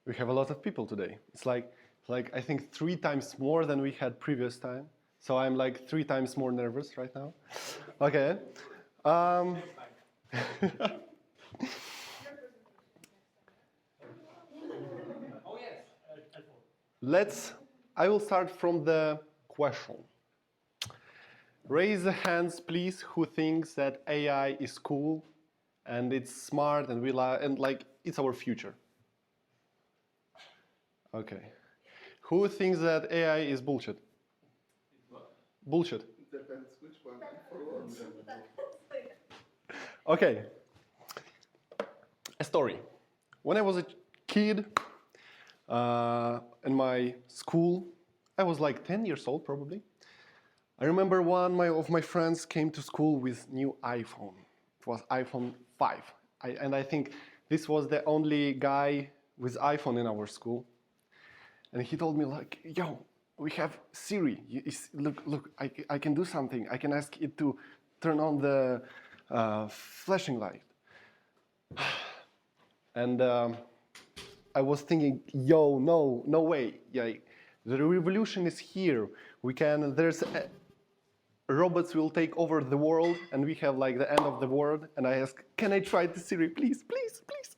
We have a lot of people today. It's like I think 3 times more than we had previous time. So I'm like 3 times more nervous right now. Okay. I will start from the question. Raise the hands, please, who thinks that AI is cool and it's smart and like it's our future. Okay. Who thinks that AI is bullshit? Bullshit. Depends which one. Okay. A story. When I was a kid in my school, I was like 10 years old probably. I remember one of my friends came to school with new iPhone. It was iPhone 5. And I think this was the only guy with iPhone in our school. And he told me like, yo, we have Siri. Look, I can do something. I can ask it to turn on the flashing light. And I was thinking, yo, no way. Yeah, the revolution is here. Robots will take over the world, and we have like the end of the world. And I ask, can I try the Siri, please, please, please?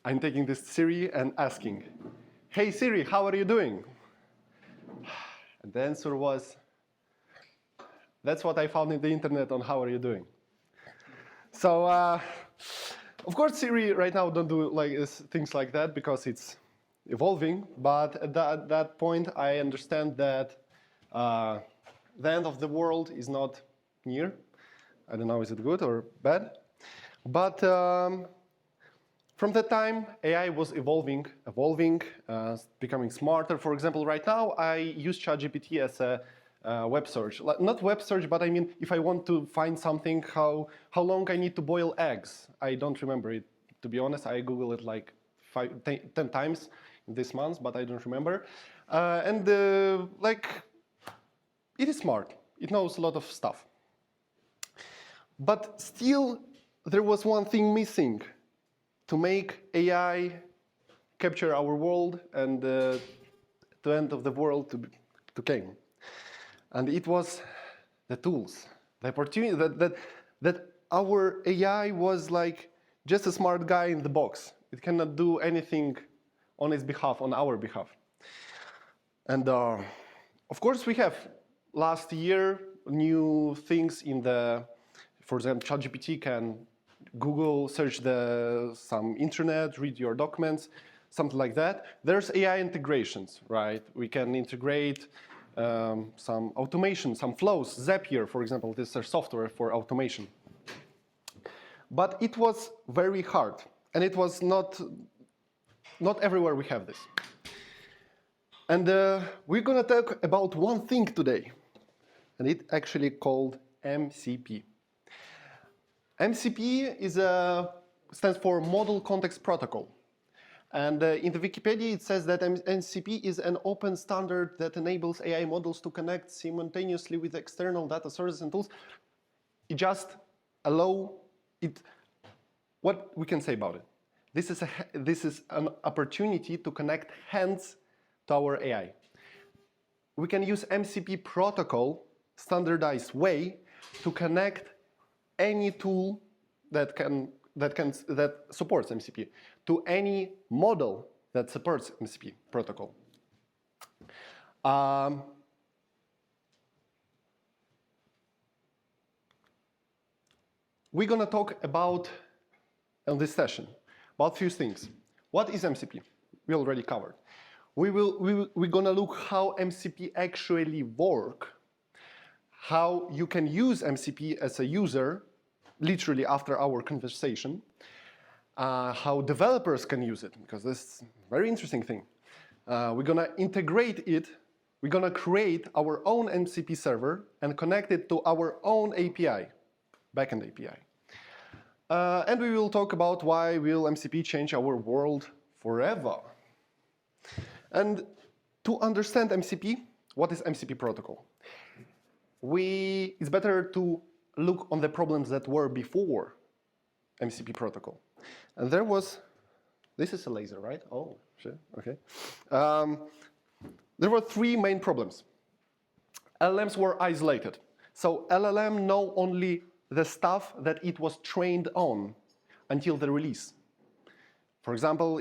I'm taking this Siri and asking, hey Siri, how are you doing? And the answer was, that's what I found in the internet on how are you doing. So, of course, Siri right now don't do things like that because it's evolving. But at that point, I understand that the end of the world is not near. I don't know, is it good or bad? But from that time, AI was evolving, becoming smarter. For example, right now, I use ChatGPT as a web search. Not web search, but I mean, if I want to find something, how long I need to boil eggs. I don't remember it, to be honest. I Google it like 10 times this month, but I don't remember. It is smart. It knows a lot of stuff. But still, there was one thing missing to make AI capture our world and the end of the world to came. And it was the tools, the opportunity that our AI was like just a smart guy in the box. It cannot do anything on its behalf, on our behalf. And of course, we have last year new things in for example, ChatGPT can Google search some internet, read your documents, something like that. There's AI integrations, right? We can integrate some automation, some flows. Zapier, for example, this is a software for automation. But it was very hard, and it was not everywhere we have this. And we're going to talk about one thing today, and it actually called MCP. MCP stands for Model Context Protocol. And in the Wikipedia, it says that MCP is an open standard that enables AI models to connect simultaneously with external data sources and tools. It just allows it. What we can say about it? This is an opportunity to connect hands to our AI. We can use MCP protocol, standardized way, to connect any tool that supports MCP to any model that supports MCP protocol. We're going to talk about, in this session, about a few things. What is MCP? We already covered. We're going to look how MCP actually works, how you can use MCP as a user, literally after our conversation, how developers can use it, because this is a very interesting thing. We're going to integrate it. We're going to create our own MCP server and connect it to our own API, backend API. And we will talk about why will MCP change our world forever. And to understand MCP, what is MCP protocol? It's better to look on the problems that were before MCP protocol. And there was This is a laser, right? Oh, shit, okay. There were three main problems. LLMs were isolated. So LLM know only the stuff that it was trained on until the release. For example,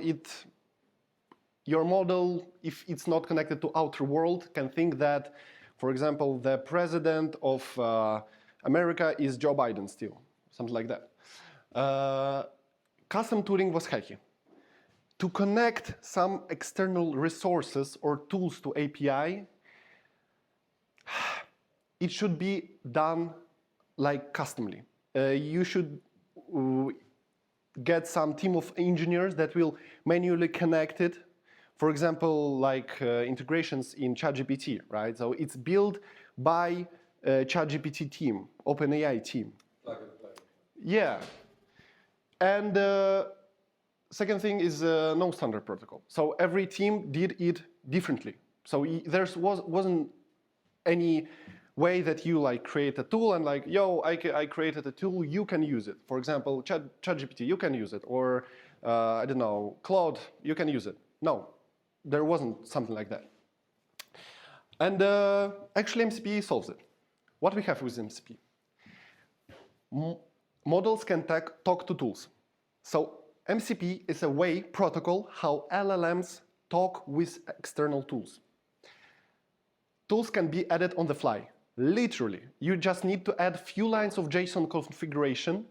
your model, if it's not connected to outer world, can think that, for example, the president of America is Joe Biden still, something like that. Custom tooling was hacky. To connect some external resources or tools to API, it should be done like customly. You should get some team of engineers that will manually connect it. For example, like integrations in ChatGPT, right? So it's built by ChatGPT team, OpenAI team. Plug and play. Yeah. And second thing is no standard protocol. So every team did it differently. So there wasn't any way that you like create a tool and like, yo, I created a tool, you can use it. For example, ChatGPT, you can use it. Or, I don't know, Claude, you can use it. No, there wasn't something like that. And actually MCP solves it. What we have with MCP? Models can talk to tools. So MCP is a way, protocol, how LLMs talk with external tools. Tools can be added on the fly. Literally, you just need to add few lines of JSON configuration.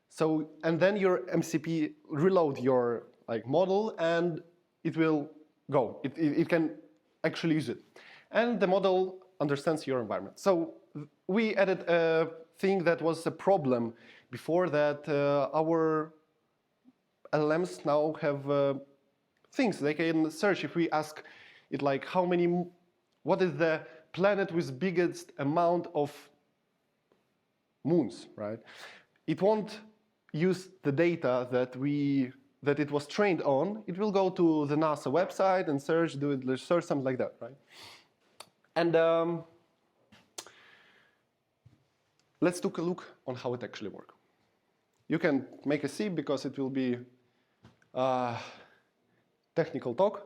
So, and then your MCP reload your model and it will go. It can actually use it. And the model understands your environment. So we added a thing that was a problem before, that our LLMs now have things. They can search. If we ask it like what is the planet with biggest amount of moons, right? It won't use the data that it was trained on. It will go to the NASA website and search, do it, search something like that, right? And let's take a look on how it actually works. You can make a sip because it will be technical talk.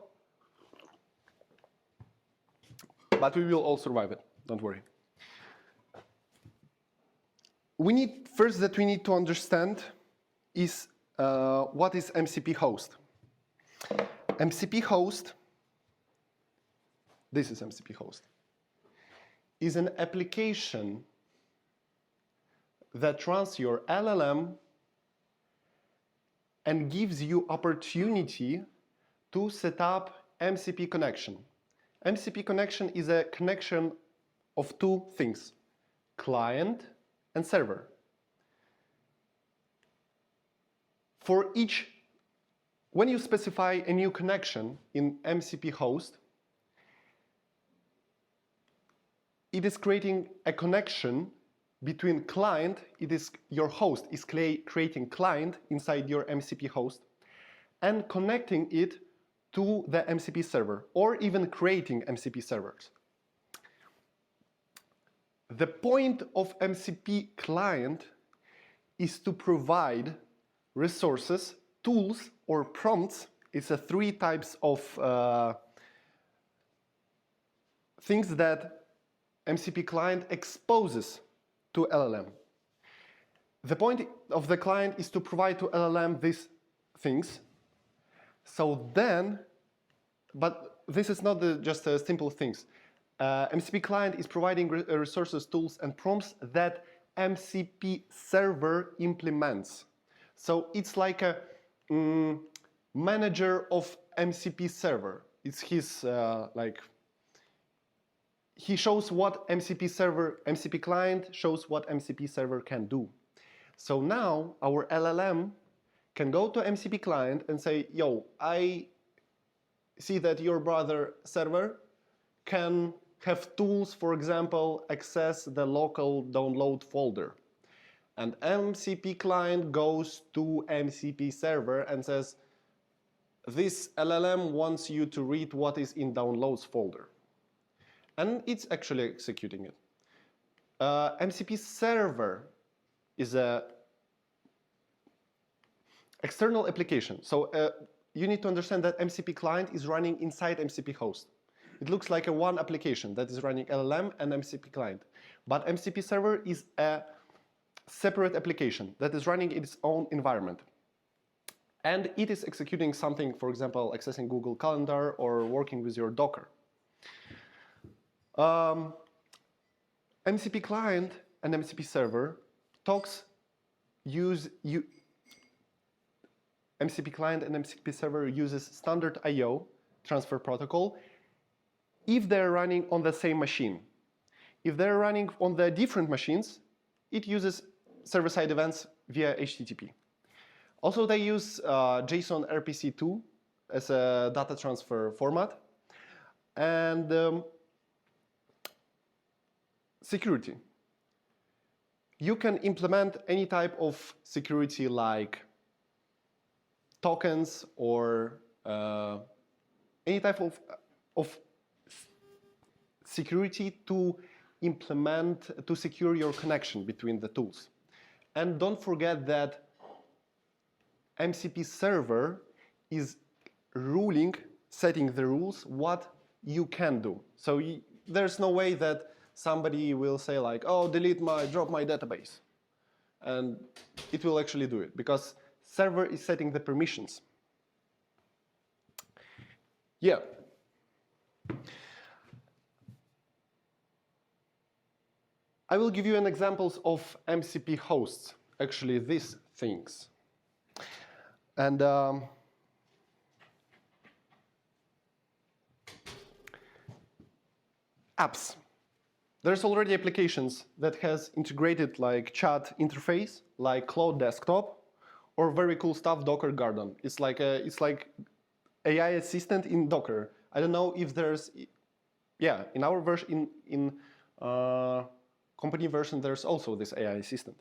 But we will all survive it, don't worry. We need to understand is what is MCP host. MCP host, this is MCP host, is an application that runs your LLM and gives you opportunity to set up MCP connection. MCP connection is a connection of two things, client and server. For each, when you specify a new connection in MCP host, it is creating a connection between client, your host is creating client inside your MCP host and connecting it to the MCP server, or even creating MCP servers. The point of MCP client is to provide resources, tools, or prompts. It's three types of things that MCP client exposes to LLM. The point of the client is to provide to LLM these things. So then, but this is not just simple things. MCP client is providing resources, tools, and prompts that MCP server implements. So it's like a manager of MCP server. It's his he shows what MCP client shows what MCP server can do. So now our LLM can go to MCP client and say, yo, I see that your brother server can have tools, for example, access the local download folder. And MCP client goes to MCP server and says, this LLM wants you to read what is in downloads folder. And it's actually executing it. MCP server is a external application. So you need to understand that MCP client is running inside MCP host. It looks like a one application that is running LLM and MCP client. But MCP server is a separate application that is running its own environment. And it is executing something, for example, accessing Google Calendar or working with your Docker. MCP client and MCP server MCP client and MCP server uses standard I/O transfer protocol if they're running on the same machine. If they're running on the different machines, it uses server-side events via HTTP. Also, they use JSON RPC2 as a data transfer format. And security. You can implement any type of security like tokens or any type of security to secure your connection between the tools. And don't forget that MCP server is setting the rules, what you can do. So there's no way that somebody will say like, oh, drop my database. And it will actually do it because server is setting the permissions. Yeah. I will give you an examples of MCP hosts, actually these things. And apps. There's already applications that has integrated like chat interface, like Cloud Desktop, or very cool stuff, Docker Garden. It's like AI assistant in Docker. I don't know if there's, yeah, in our version, in company version, there's also this AI assistant.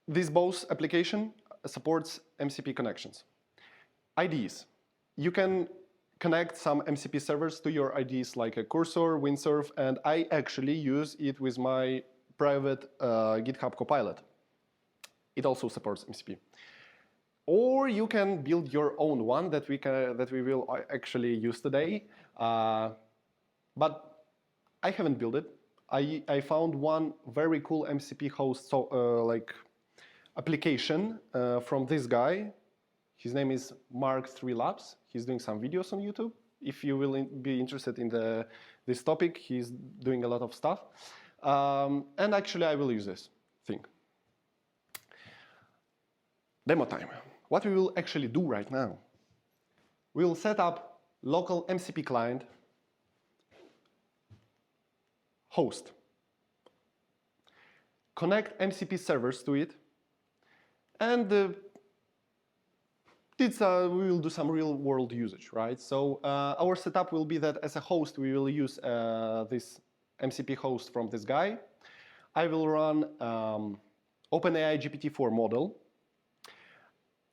This both application supports MCP connections. IDs. You can connect some MCP servers to your IDs like a Cursor, Windsurf, and I actually use it with my private GitHub Copilot. It also supports MCP. Or you can build your own one that we will actually use today. But I haven't built it. I found one very cool MCP host application from this guy. His name is Mark3 Labs. He's doing some videos on YouTube. If you will be interested in this topic, he's doing a lot of stuff. And actually, I will use this thing. Demo time. What we will actually do right now, we will set up local MCP client host, connect MCP servers to it, and we will do some real-world usage, right? So our setup will be that as a host, we will use this MCP host from this guy. I will run OpenAI GPT-4 model,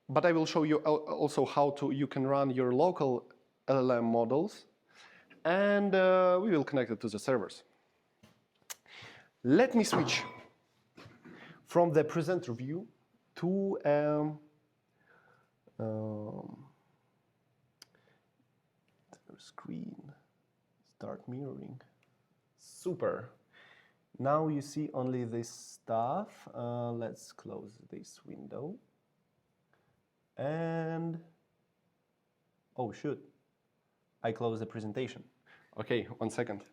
but I will show you also how you can run your local LLM models, and we will connect it to the servers. Let me switch from the presenter view to screen, start mirroring. Super. Now you see only this stuff. Let's close this window. And, oh shoot, I closed the presentation. Okay, 1 second.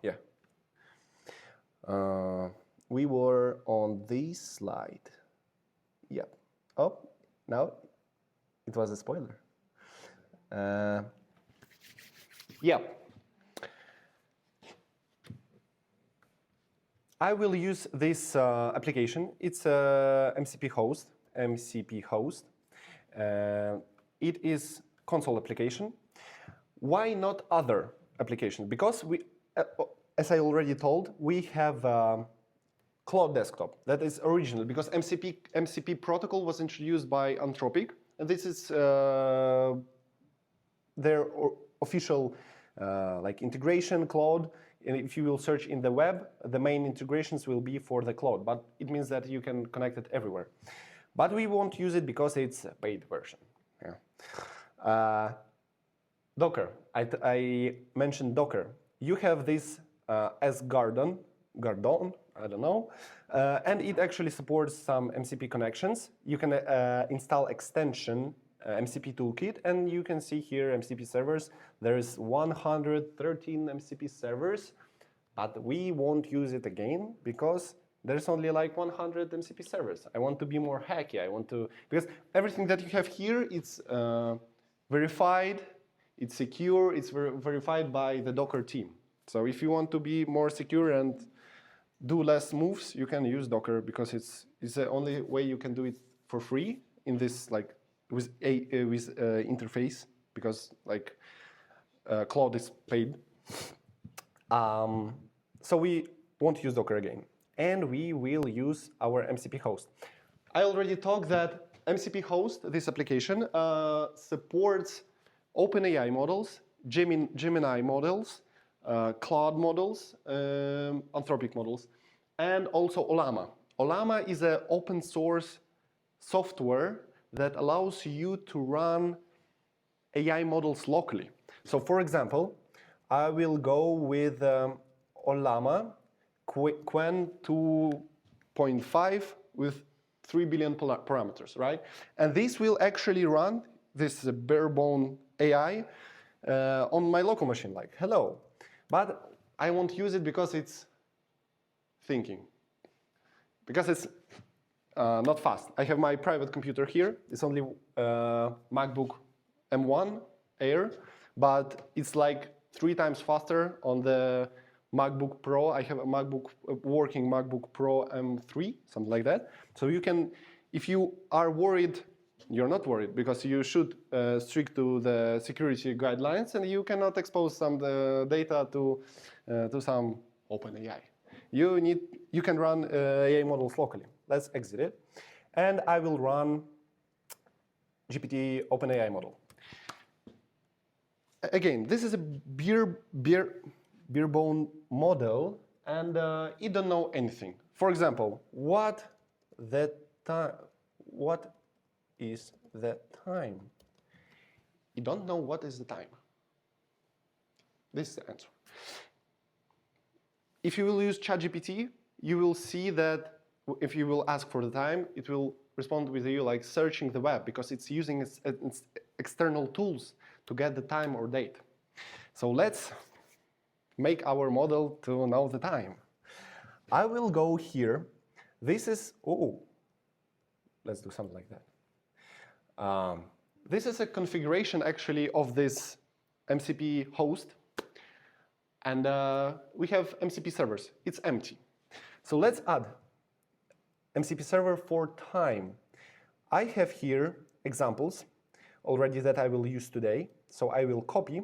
Yeah. We were on this slide. Yeah. Oh, now it was a spoiler. Yeah. I will use this application. It's a MCP host. It is console application. Why not other applications? Because we, as I already told, we have Cloud Desktop that is original because MCP protocol was introduced by Anthropic, and this is their official like integration. Cloud And if you will search in the web, the main integrations will be for the cloud, but it means that you can connect it everywhere. But we won't use it because it's a paid version. Yeah. Docker, I mentioned Docker. You have this as Gardon, I don't know, and it actually supports some MCP connections. You can install extension MCP toolkit, and you can see here MCP servers. There is 113 MCP servers, but we won't use it again because there's only like 100 MCP servers. I want to be more hacky. I want to, because everything that you have here, it's verified, it's secure, it's verified by the Docker team. So if you want to be more secure and do less moves, you can use Docker because it's the only way you can do it for free in this like with interface, because like cloud is paid. So we won't use Docker again, and we will use our MCP host. I already talked that MCP host, this application, supports OpenAI models, Gemini models, Claude models, Anthropic models, and also Ollama. Ollama is an open source software that allows you to run AI models locally. So for example, I will go with Ollama Qwen 2.5 with 3 billion parameters, right? And this will actually run this bare-bone AI on my local machine, like, hello. But I won't use it because it's thinking, because it's not fast. I have my private computer here. It's only MacBook M1 Air, but it's like 3 times faster on the MacBook Pro. I have a working MacBook Pro M3, something like that. So you can, if you are worried, you're not worried because you should stick to the security guidelines, and you cannot expose some data to some OpenAI. You can run AI models locally. Let's exit it, and I will run GPT OpenAI model. Again, this is a bare-bone model, and it don't know anything. For example, what is the time? You don't know what is the time. This is the answer. If you will use ChatGPT, you will see that if you will ask for the time, it will respond with you like searching the web, because it's using its external tools to get the time or date. So let's make our model to know the time. I will go here. This is, let's do something like that. This is a configuration actually of this MCP host. And we have MCP servers. It's empty. So let's add MCP server for time. I have here examples already that I will use today. So I will copy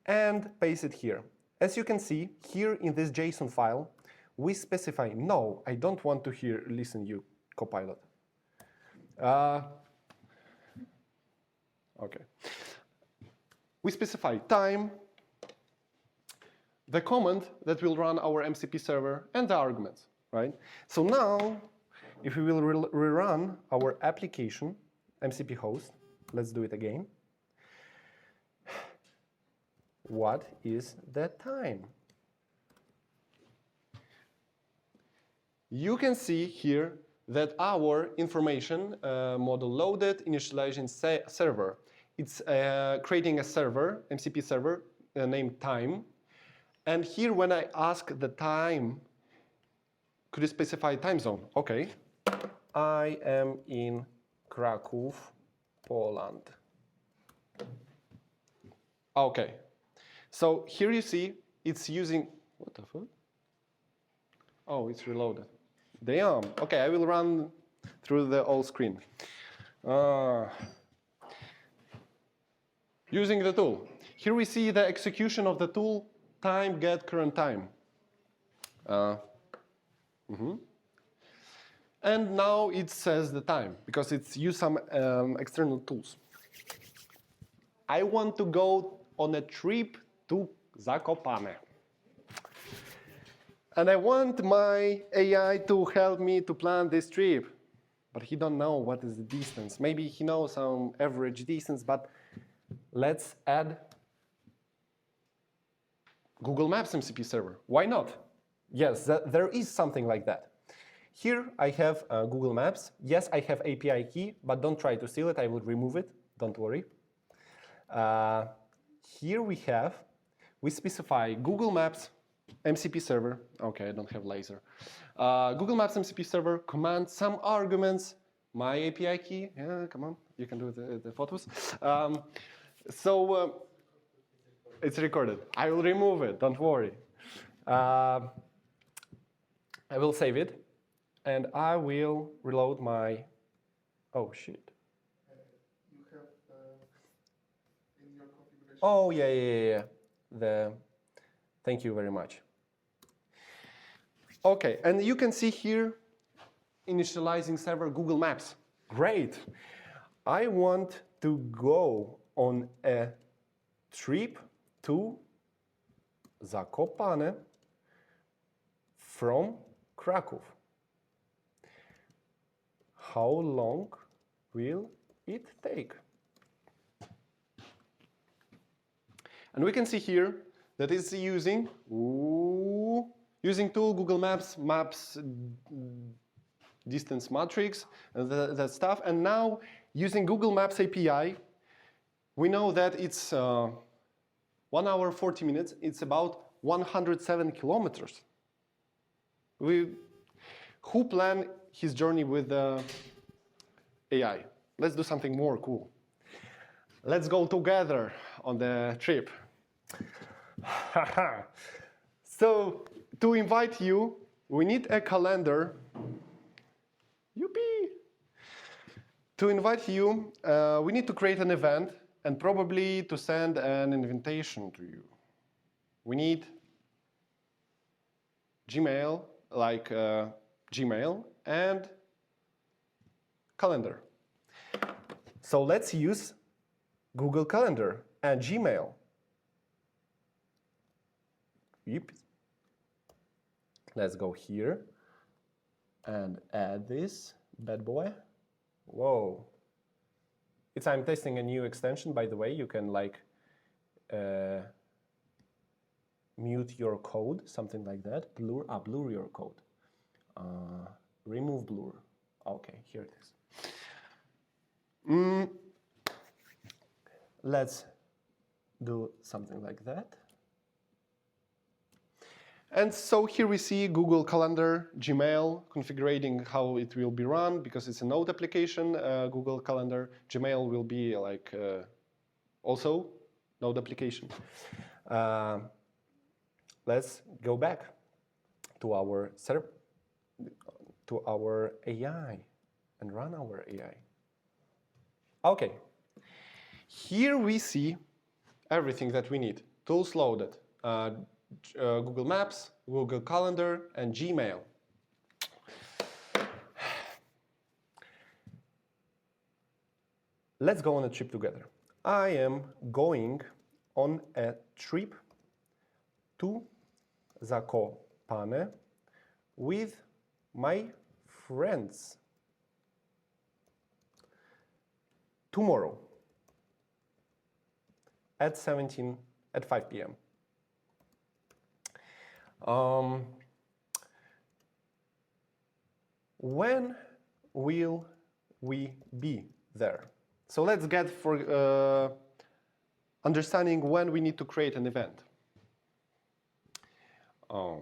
and paste it here. As you can see, here in this JSON file, we specify, no, I don't want to listen you, Copilot. Okay. We specify time, the command that will run our MCP server, and the arguments, right? So now, if we will rerun our application, MCP host, let's do it again. What is the time? You can see here that our information model loaded, initializing server. It's creating a server, MCP server, named time. And here, when I ask the time, could you specify time zone? OK. I am in Krakow, Poland. OK. So here you see it's using, what the fuck? Oh, it's reloaded. Damn. OK, I will run through the whole screen. Using the tool. Here we see the execution of the tool, time, get, current time. And now it says the time, because it's used some external tools. I want to go on a trip to Zakopane. And I want my AI to help me to plan this trip. But he don't know what is the distance. Maybe he knows some average distance, but let's add Google Maps MCP server. Why not? Yes, there is something like that. Here I have Google Maps. Yes, I have API key, but don't try to steal it. I will remove it. Don't worry. Here we specify Google Maps MCP server. OK, I don't have laser. Google Maps MCP server, command, some arguments, my API key. Yeah, come on, you can do the photos. It's recorded. I will remove it, don't worry. I will save it, and I will reload my, oh shit. You have in your configuration. Oh, yeah. Thank you very much. OK, and you can see here, initializing server Google Maps. Great. I want to go on a trip to Zakopane from Krakow. How long will it take? And we can see here that it's using tool Google Maps distance matrix, and that stuff. And now using Google Maps API, we know that it's 1 hour 40 minutes. It's about 107 kilometers. Who planned his journey with AI? Let's do something more cool. Let's go together on the trip. So to invite you, we need a calendar. Yippee! To invite you, we need to create an event and probably to send an invitation to you. We need Gmail, like Gmail, and calendar. So let's use Google Calendar and Gmail. Yep. Let's go here and add this bad boy. Whoa. I'm testing a new extension, by the way. You can like mute your code, something like that. Blur your code. Remove blur. OK, here it is. Let's do something like that. And so here we see Google Calendar, Gmail, configuring how it will be run, because it's a Node application, Google Calendar. Gmail will be like also Node application. Let's go back to our AI and run our AI. OK. Here we see everything that we need. Tools loaded. Google Maps, Google Calendar, and Gmail. Let's go on a trip together. I am going on a trip to Zakopane with my friends tomorrow at 5 p.m. When will we be there? So let's get for understanding when we need to create an event. Where are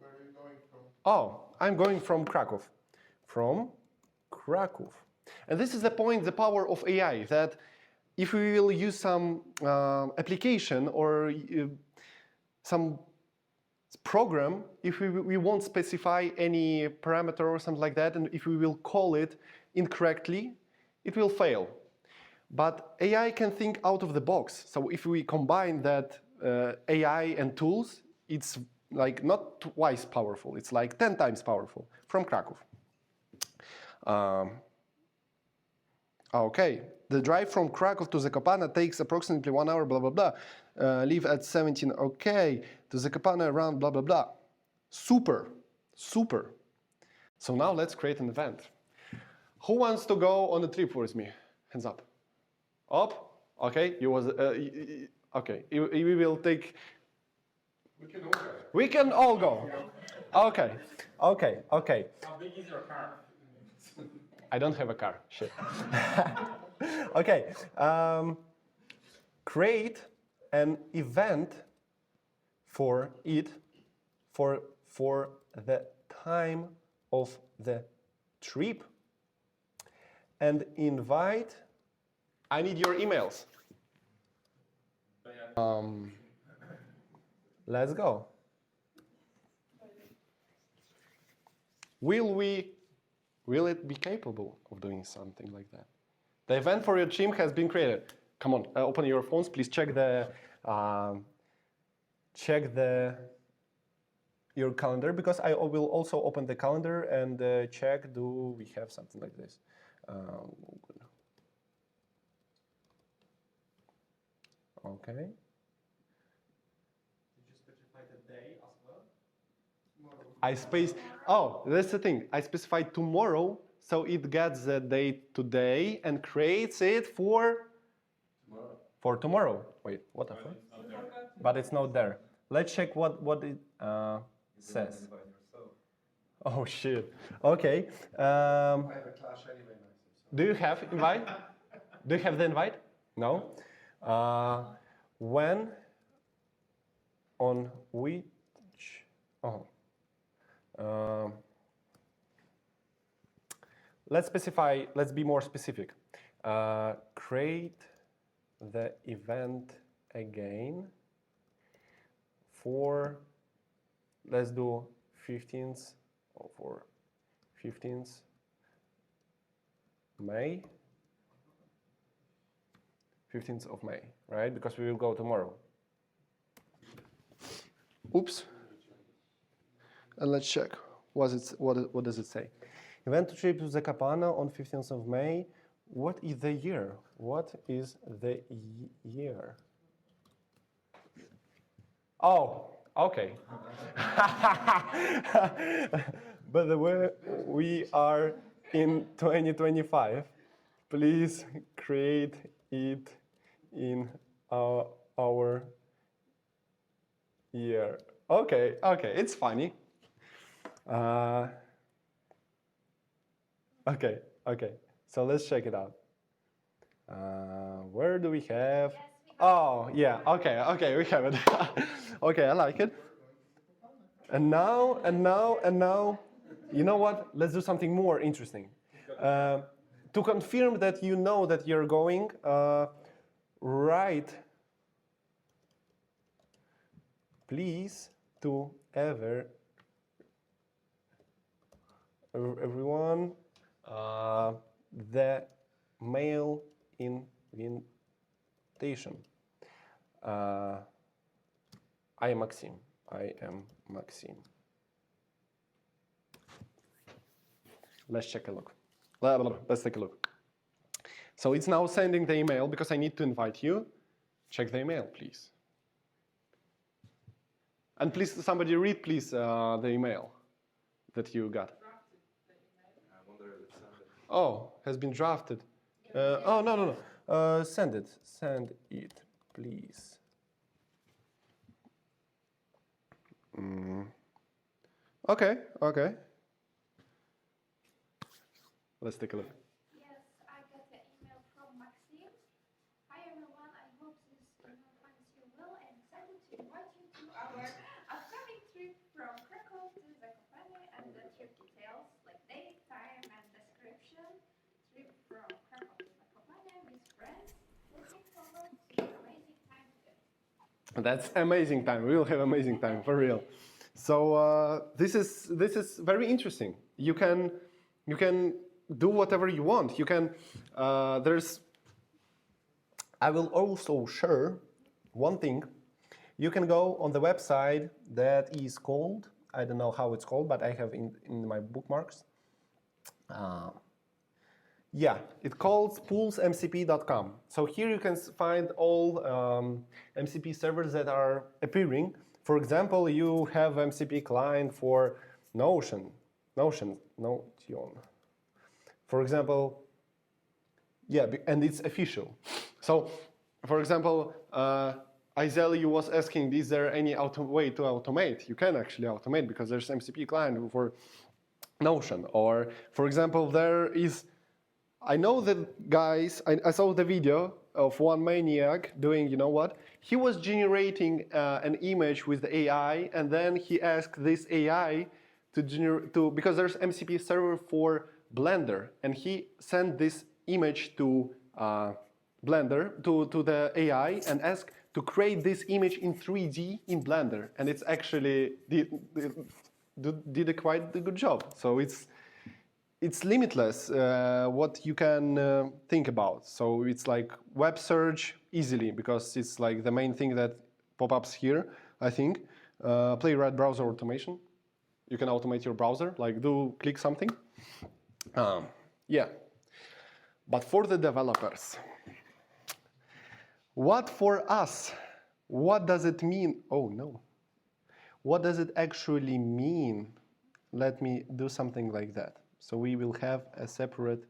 you going from? Oh, I'm going from Krakow. From Krakow. And this is the point, the power of AI, that if we will use some application or some program, if we won't specify any parameter or something like that, and if we will call it incorrectly, it will fail. But AI can think out of the box. So if we combine that AI and tools, it's like not twice powerful. It's like 10 times powerful from Krakow. OK, The drive from Krakow to Zakopane takes approximately 1 hour, blah, blah, blah. Leave at 17, okay. To Zakopane around, blah, blah, blah. Super, super. So now let's create an event. Who wants to go on a trip with me? Hands up. Up? Okay, you was, okay, we will take. We can all go. We can all go. Okay, okay, okay. How big is your car? I don't have a car, shit. Okay, create an event for it for the time of the trip and invite. I need your emails. Let's go. Will it be capable of doing something like that? The event for your team has been created. Come on, open your phones. Please check your calendar, because I will also open the calendar and check. Do we have something like this? Okay. Did you specify the day as well? Oh, that's the thing. I specified tomorrow, so it gets the date today and creates it for tomorrow. Wait, what the fuck? But it's not there. Let's check what it says. Oh shit. Okay. I have a clash anyway. Do you have invite? Do you have the invite? No. When? On which? Oh. Let's specify. Let's be more specific. Create the event again for. Let's do 15th for 15th May. 15th of May, right? Because we will go tomorrow. Oops. And let's check. What does it say? Event trip to Zakopane on 15th of May. What is the year? What is the year? Oh, okay. By the way, we are in 2025. Please create it in our year. Okay, it's funny. Okay. So let's check it out. Where do we have? Oh, yeah. Okay, we have it. Okay, I like it. And now, you know what? Let's do something more interesting. To confirm that you know that you're going, write, please, to everyone, the mail invitation. I am Maxim. Let's take a look. Let's take a look. So it's now sending the email because I need to invite you. Check the email, please. And please, somebody read, please, the email that you got. Oh, has been drafted. Oh, no. Send it. Send it, please. Okay. Let's take a look. Yes, I got the email from Maxim. Hi everyone, I hope this email finds you well. I'm excited to invite you to our upcoming trip from Krakow to Zakopane, and the trip details like date, time, and description. Trip from Krakow to Zakopane with friends. Looking forward to an amazing time together. That's amazing time. We will have amazing time for real. So this is very interesting. You can do whatever you want. You can. I will also share one thing. You can go on the website that is called. I don't know how it's called, but I have in my bookmarks. Yeah, it calls poolsmcp.com. So here you can find all MCP servers that are appearing. For example, you have MCP client for Notion. For example, yeah, and it's official. So, for example, Izel, you was asking, is there any way to automate? You can actually automate because there's MCP client for Notion. Or, for example, there is, I know that guys, I saw the video of one maniac doing, you know what? He was generating an image with the AI, and then he asked this AI because there's MCP server for Blender, and he sent this image to Blender, to the AI, and asked to create this image in 3D in Blender, and it's actually did a quite a good job. So it's limitless what you can think about. So it's like web search easily, because it's like the main thing that pop-ups here, I think. Playwright browser automation. You can automate your browser, like click something. Yeah. But for the developers, what for us? What does it mean? Oh no. What does it actually mean? Let me do something like that. So we will have a separate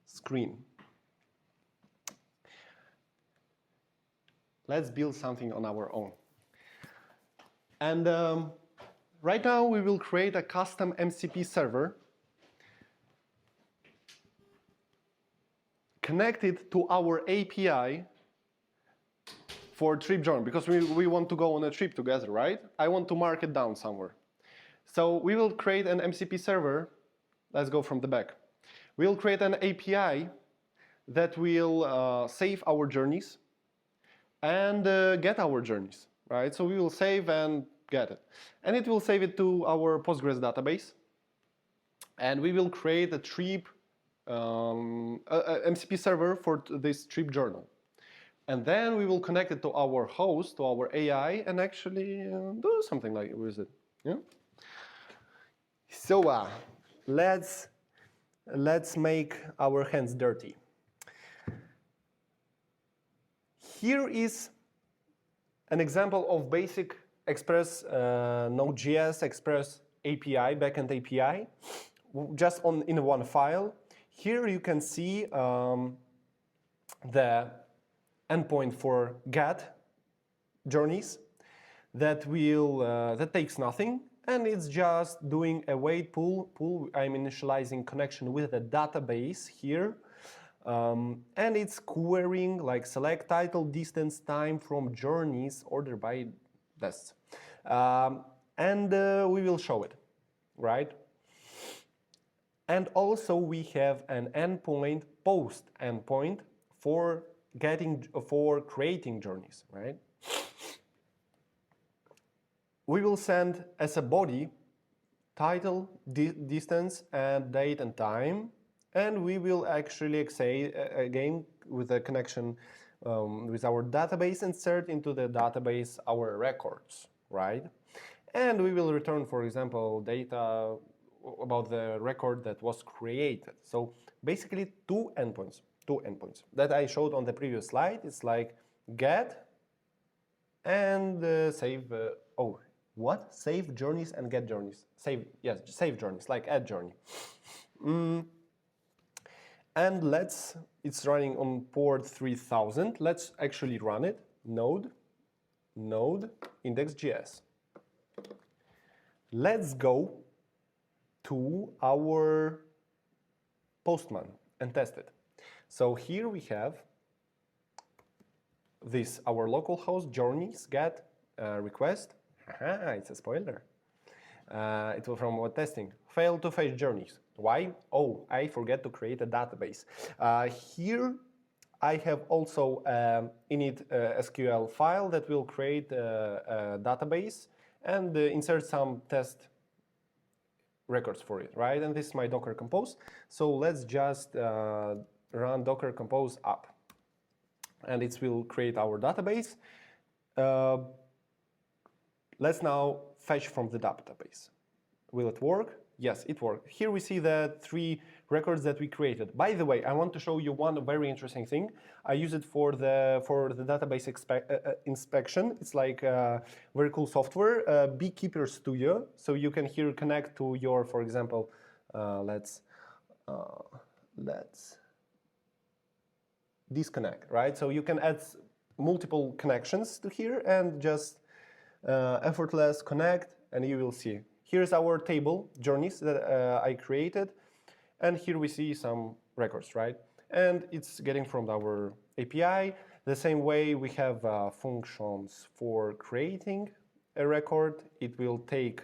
screen. Let's build something on our own. And right now we will create a custom MCP server connected to our API for trip journey, because we want to go on a trip together, right? I want to mark it down somewhere. So we will create an MCP server. Let's go from the back. We'll create an API that will save our journeys and get our journeys, right? So we will save and get it. And it will save it to our Postgres database. And we will create a trip MCP server for this trip journal. And then we will connect it to our host, to our AI, and actually do something like with it. Yeah? So let's make our hands dirty. Here is an example of basic Express Node.js Express API, backend API, just in one file. Here you can see the endpoint for get journeys that takes nothing, and it's just doing a wait pool. I'm initializing connection with the database here, and it's querying like select title, distance, time from journeys ordered by this, and we will show it, right? And also we have an endpoint, post endpoint for creating journeys, right? We will send as a body title, distance, and date and time, and we will actually say again with a connection with our database, insert into the database our records, right? And we will return, for example, data about the record that was created. So basically two endpoints that I showed on the previous slide. It's like get and save. Save journeys and get journeys. Save journeys, like add journey. And it's running on port 3000. Let's actually run it. Node index.js. Let's go to our Postman and test it. So here we have this, our localhost journeys get request. It's a spoiler. It was from what testing. Failed to fetch journeys. Why? Oh, I forget to create a database. Here I have also init SQL file that will create a database and insert some test records for it, right? And this is my Docker Compose. So let's just run Docker Compose up. And it will create our database. Let's now fetch from the database. Will it work? Yes, it worked. Here we see the 3 records that we created. By the way, I want to show you one very interesting thing. I use it for the database inspection. It's like very cool software, Beekeeper Studio. So you can here connect to your, for example, let's disconnect, right? So you can add multiple connections to here and just effortless connect, and you will see. Here's our table, journeys, that I created. And here we see some records, right? And it's getting from our API. The same way we have functions for creating a record. It will take,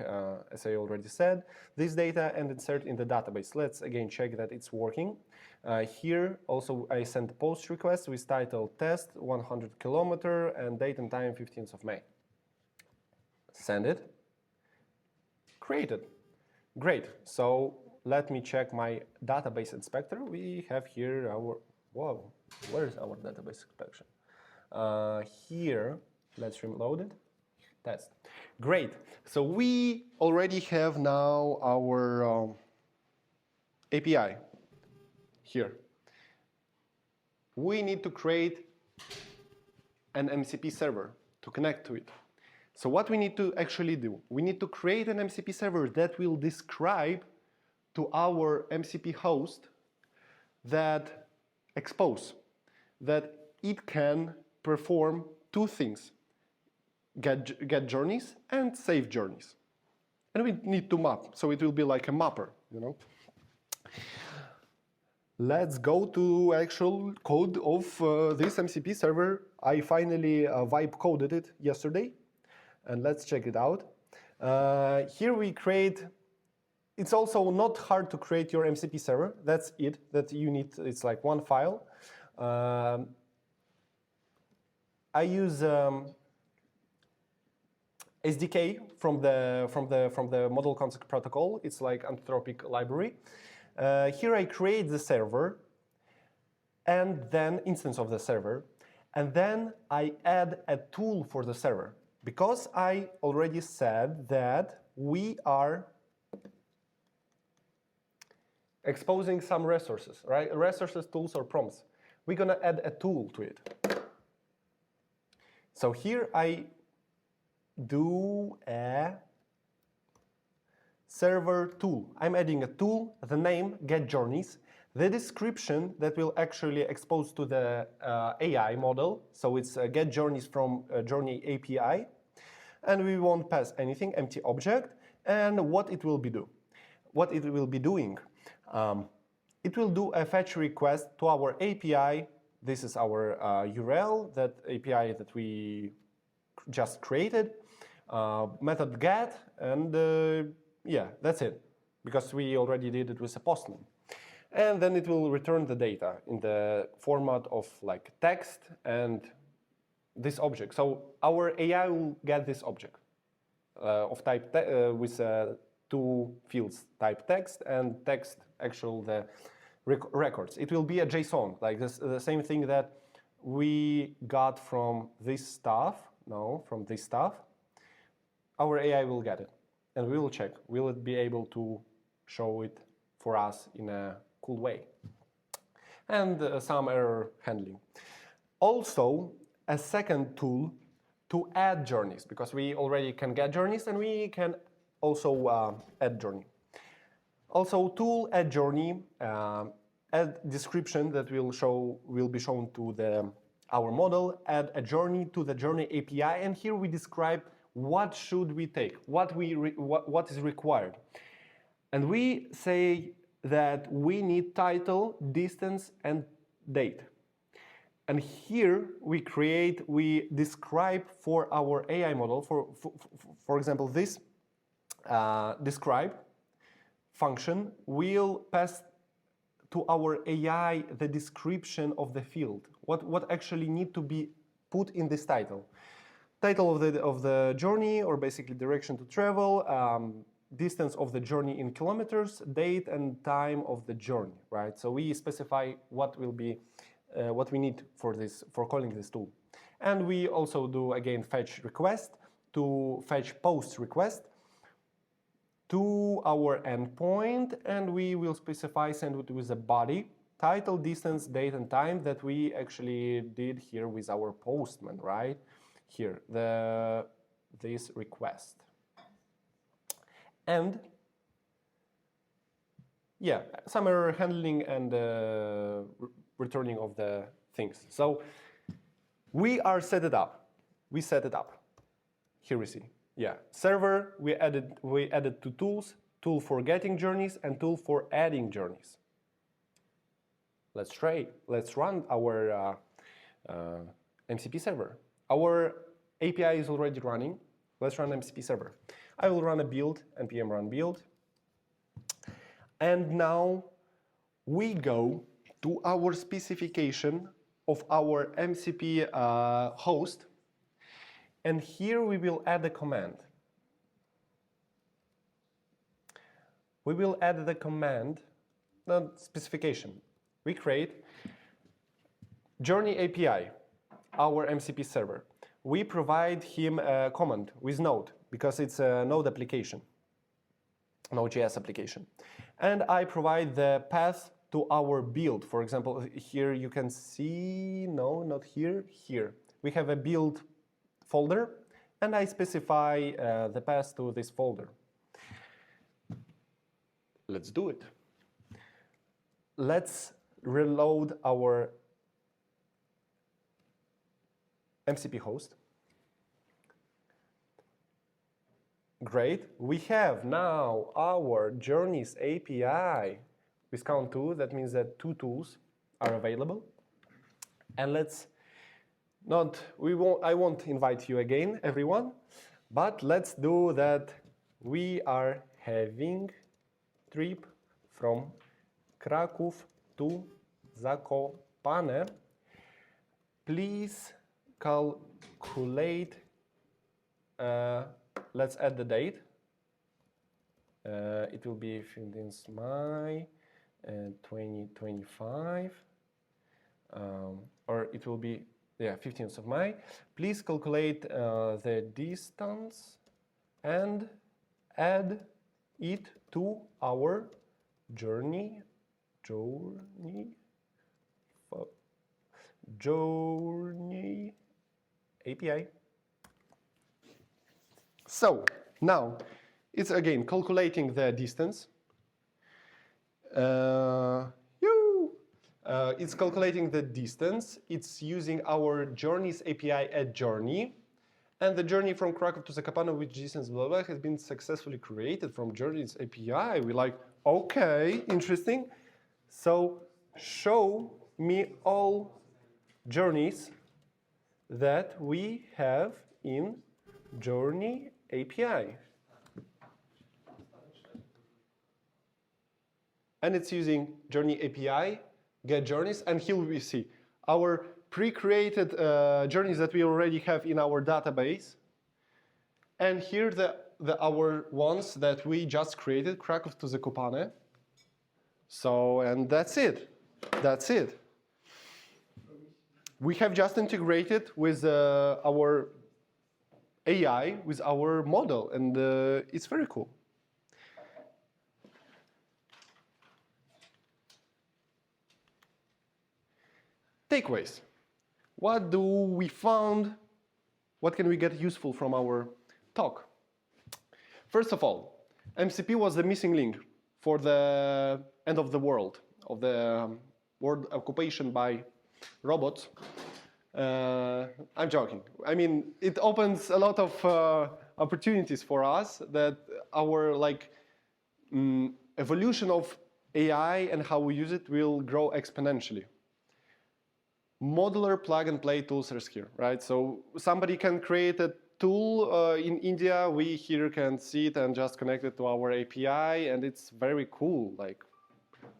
as I already said, this data and insert in the database. Let's again check that it's working. Here also I sent post request with title test 100 kilometer and date and time 15th of May. Send it. Created. Great. So let me check my database inspector. We have here our, whoa, where is our database inspection? Here, let's reload it. Test. Great. So we already have now our API here. We need to create an MCP server to connect to it. So what we need to actually do, we need to create an MCP server that will describe to our MCP host that expose that it can perform 2 things, get journeys and save journeys. And we need to map, so it will be like a mapper, you know. Let's go to actual code of this MCP server. I finally vibe coded it yesterday, and let's check it out. Here we create. It's also not hard to create your MCP server. That's it. That you need. It's like one file. I use SDK from the Model Context Protocol. It's like Anthropic library. Here I create the server, and then instance of the server, and then I add a tool for the server because I already said that we are exposing some resources, right? Resources, tools, or prompts. We're gonna add a tool to it. So here I do a server tool. I'm adding a tool, the name, get journeys, the description that will actually expose to the AI model. So it's get journeys from journey API. And we won't pass anything, empty object, and what it will be doing. It will do a fetch request to our API. This is our URL, that API that we just created, method get, and yeah, that's it, because we already did it with a postman. And then it will return the data in the format of like text and this object. So our AI will get this object of type with 2 fields, type text and text actual the records. It will be a JSON, like this, the same thing that we got from this stuff. No, from this stuff. Our AI will get it. And we will check, will it be able to show it for us in a cool way? And some error handling. Also, a second tool to add journeys, because we already can get journeys and we can also add journey. Also, tool add journey, add description that will be shown to our model, add a journey to the journey API, and here we describe what should we take, what is required. And we say that we need title, distance, and date. And here we describe for our AI model, for example, this describe function will pass to our AI the description of the field, what actually need to be put in this title. Title of the journey, or basically direction to travel, distance of the journey in kilometers, date and time of the journey, right? So we specify what will be, what we need for calling this tool. And we also do, again, fetch request to fetch post request. to our endpoint, and we will specify send it with a body, title, distance, date, and time that we actually did here with our postman, right? Here, this request. And yeah, some error handling and returning of the things. So we are set it up. We set it up. Here we see. Yeah, server. We added two tools: tool for getting journeys and tool for adding journeys. Let's try. Let's run our MCP server. Our API is already running. Let's run MCP server. I will run a build, npm run build. And now we go to our specification of our MCP host. And here we will add a command. We will add the command, the specification. We create Journey API, our MCP server. We provide him a command with Node because it's a Node application, Node.js application. And I provide the path to our build. For example, here you can see, no, not here, here. We have a build folder, and I specify the path to this folder. Let's do it. Let's reload our MCP host. Great. We have now our Journeys API with count 2. That means that 2 tools are available. And let's I won't invite you again, everyone, but let's do that. We are having trip from Krakow to Zakopane. Please calculate, let's add the date. It will be 15th May 2025, or it will be 15th of May. Please calculate the distance and add it to our journey API. So now it's again calculating the distance. It's calculating the distance. It's using our Journeys API at journey. And the journey from Krakow to Zakopane, which distance blah, blah, has been successfully created from Journeys API. We're like, okay, interesting. So show me all journeys that we have in Journey API. And it's using Journey API, get journeys, and here we see our pre-created journeys that we already have in our database. And here our ones that we just created, Krakow to Zakopane. So, and that's it. That's it. We have just integrated with our AI, with our model, and it's very cool. Takeaways. What do we found? What can we get useful from our talk? First of all, MCP was the missing link for the end of the world, of the world occupation by robots. I'm joking. I mean, it opens a lot of opportunities for us that our evolution of AI and how we use it will grow exponentially. Modular plug-and-play tools are here, right? So somebody can create a tool in India. We here can see it and just connect it to our API, and it's very cool. Like,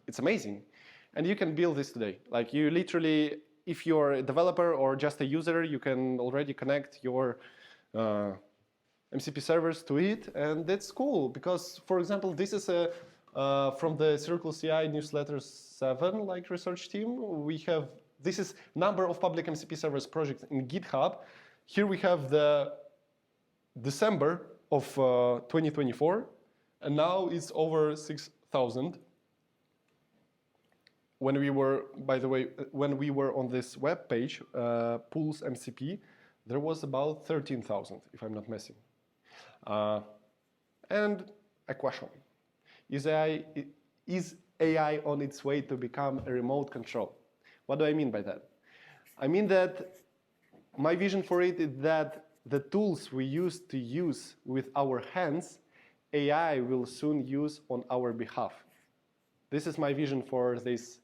it's amazing. And you can build this today. Like, you literally, if you're a developer or just a user, you can already connect your MCP servers to it, and that's cool. Because, for example, this is from the Circle CI newsletter 7 research team. We have this is number of public MCP servers projects in GitHub. Here we have the December of 2024, and now it's over 6,000. When we were, by the way, when we were on this web page, Pulse MCP, there was about 13,000, if I'm not missing. And a question: is AI on its way to become a remote control? What do I mean by that? I mean that my vision for it is that the tools we used to use with our hands, AI will soon use on our behalf. This is my vision for this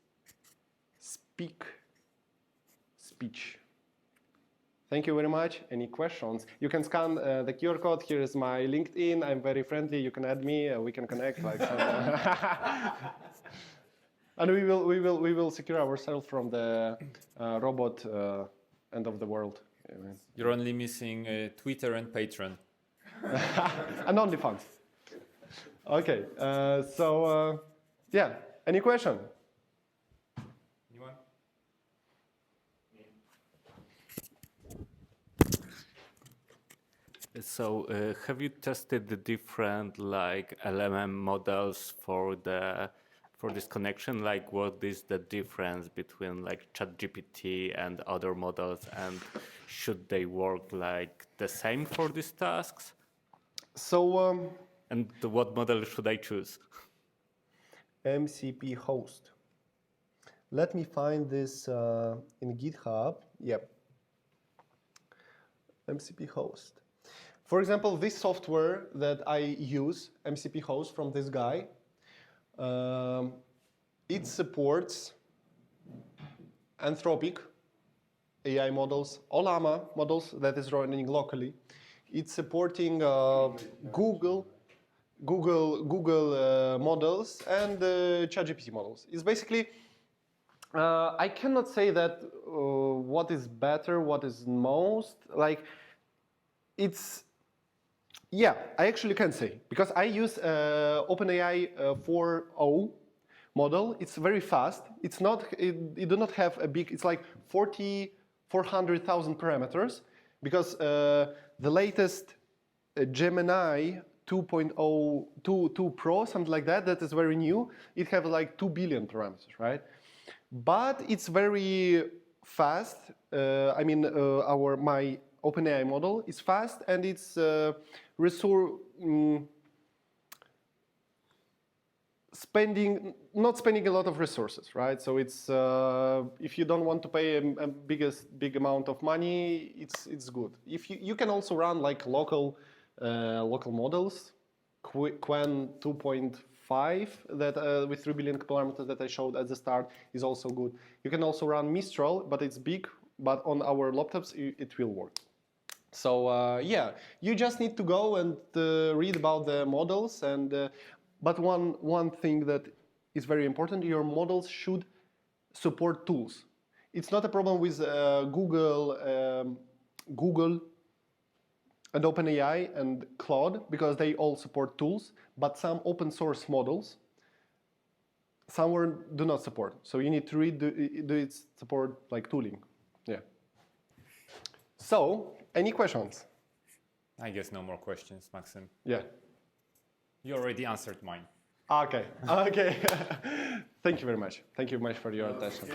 speech. Thank you very much. Any questions? You can scan the QR code. Here is my LinkedIn. I'm very friendly. You can add me. We can connect. Like and we will secure ourselves from the robot end of the world. You're only missing Twitter and Patreon. And OnlyFans. Okay. Yeah. Any question? Anyone? So, have you tested the different like LLM models for this connection? Like, what is the difference between like ChatGPT and other models, and should they work like the same for these tasks? So, and what model should I choose? MCP host. Let me find this in GitHub. Yep. MCP host. For example, this software that I use, MCP host from this guy, it supports Anthropic AI models, Ollama models that is running locally. It's supporting Google models and ChatGPT models. It's basically, I cannot say that what is better, what is most, like, it's, yeah, I actually can say, because I use OpenAI 4.0 model. It's very fast. It's not, it do not have a big, it's like 400,000 parameters, because the latest Gemini 2.02 Pro, something like that, that is very new. It has like 2 billion parameters, right? But it's very fast. I mean, my OpenAI model is fast, and it's not spending a lot of resources, right? So it's if you don't want to pay a big amount of money, it's good. If you can also run like local models, Qwen 2.5 that with 3 billion parameters that I showed at the start is also good. You can also run Mistral, but it's big. But on our laptops, it will work. So yeah, you just need to go and read about the models. And but one thing that is very important: your models should support tools. It's not a problem with Google and OpenAI and Claude, because they all support tools. But some open source models, somewhere do not support. So you need to read do it support like tooling. Yeah. So, any questions? I guess no more questions, Maxim. Yeah. You already answered mine. Okay. Okay. Thank you very much. Thank you very much for your attention.